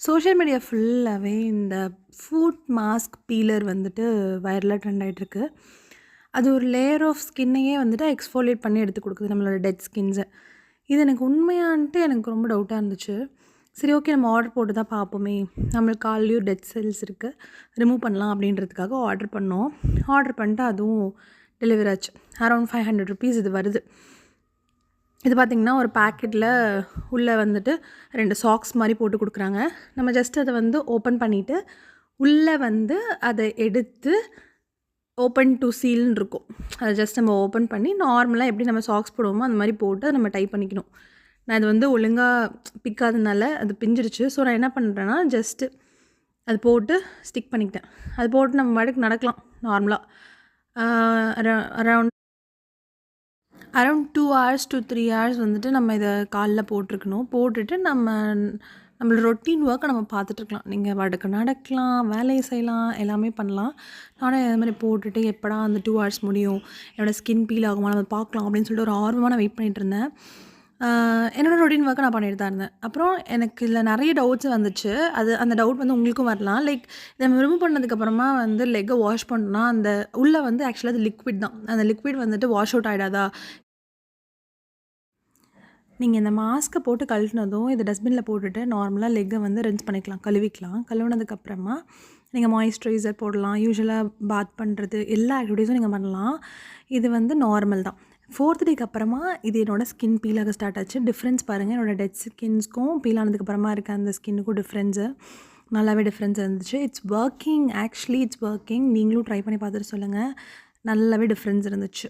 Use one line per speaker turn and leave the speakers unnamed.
Social media ஃபுல்லாவே இந்த food mask peeler வந்துட்டு வைரலா ட்ரெண்ட் ஆயிட்டிருக்கு. அது ஒரு லேயர் ஆஃப் ஸ்கின்னையே வந்துட்டு எக்ஸ்ஃபோலியேட் பண்ணி எடுத்து குடுக்குது நம்மளோட டெட் ஸ்கின்ஸ. இது எனக்கு உண்மையான்ட்டு எனக்கு ரொம்ப டவுட்டா இருந்துச்சு. சரி ஓகே நம்ம ஆர்டர் போட்டு தான் பார்ப்போமே! நம்மளுக்கு கால்லயும் டெட் செல்ஸ் இருக்கு. ரிமூவ் பண்ணலாம் அப்படின்றதுக்காக ஆர்டர் பண்ணோம். ஆர்டர் பண்ணிட்டு அதுவும் டெலிவரி ஆச்சு. அரவுண்ட் ₹500 இது வருது. இது பார்த்தீங்கன்னா, ஒரு பாக்கெட்ல உள்ள வந்துட்டு 2 சாக்ஸ் மாரி போட்டு குடுக்குறாங்க. நம்ம ஜஸ்ட் அத வந்து ஓப்பன் பண்ணிட்டு, உள்ள வந்து அத எடுத்து ஓப்பன் டூ சீல்ன்னு இருக்கும். அத ஜஸ்ட் நம்ம ஓப்பன் பண்ணி நார்மலா எப்படி நம்ம சாக்ஸ் போடுவோமோ, அந்த மாரி போட்டு அத நம்ம டைப் பண்ணிக்கணும். நான் இது வந்து ஒழுங்கா பிக்காதனால அது பிஞ்சிருச்சு. ஸோ, நான் என்ன பண்றேன்னா, ஜஸ்ட்டு அது போட்டு ஸ்டிக் பண்ணிக்கிட்டேன். அது போட்டு நம்ம பாட்டுக்கு நடக்கலாம் நார்மலா. ஆ அரௌ around around 2 hours to 3 hours வந்துட்டு நம்ம இத கால்ல போட்டுருக்கணும். போட்டுட்டு நம்மளோட ரொட்டீன் ஒர்க்க நம்ம பார்த்துட்டுருக்கலாம். நீங்க பாட்டுக்கு நடக்கலாம், வேலைய செய்யலாம், எல்லாமே பண்ணலாம். நானும் இது மாரி போட்டுட்டு எப்படா அந்த 2 ஹார்ஸ் முடியும்? என்னோட ஸ்கின் பீல் ஆகுமா? நம்ம பார்க்கலாம் அப்படின்னு சொல்லிட்டு ஒரு ஆர்வமா நான் வெயிட் பண்ணிட்டுருந்தேன். என்னோட ரொட்டீன் ஒர்க்க நான் பண்ணிட்டு தான் இருந்தேன். அப்புறம் எனக்கு இதில நெறைய டவுட்ஸ் வந்துச்சு. அந்த டவுட் வந்து உங்களுக்கும் வரலாம். லைக் இத நம்ம ரிமூவ் பண்ணதுக்கப்புறமா வந்து லெக்க வாஷ் பண்ணோம்னா, அந்த உள்ள வந்து ஆக்சுவலா அது லிக்விட் தான். அந்த லிக்விட் வந்துட்டு வாஷ் அவுட் ஆயிடாதா? நீங்க இந்த மாஸ்க்க போட்டு கழட்டுனதும், இத டஸ்ட்பின்ல போட்டுட்டு நார்மலா லெக்க வந்து ரின்ஸ் பண்ணிக்கலாம். கழுவிக்கலாம். கழுவுனதுக்கப்புறமா நீங்க மாய்ஸ்சரைசர் போடலாம். யூசுவலா பாத் பண்றது எல்லா ஆக்டிவிட்டீஸும் நீங்க பண்ணலாம். இது வந்து நார்மல் தான். 4த் டேக்கு அப்புறமா இது என்னோட ஸ்கின் பீல் ஆக ஸ்டார்ட் ஆச்சு. டிஃப்ரென்ஸ் பாருங்க. என்னோட டெட் ஸ்கின்ஸ்க்கும் பீல் ஆனதுக்கப்புறமா இருக்க அந்த ஸ்கின்னுக்கும் டிஃப்ரென்ஸு நல்லாவே டிஃப்ரென்ஸ் இருந்துச்சு. It's working actually it's working. நீங்களும் ட்ரை பண்ணி பார்த்துட்டு சொல்லுங்க. நல்லாவே டிஃப்ரென்ஸ் இருந்துச்சு.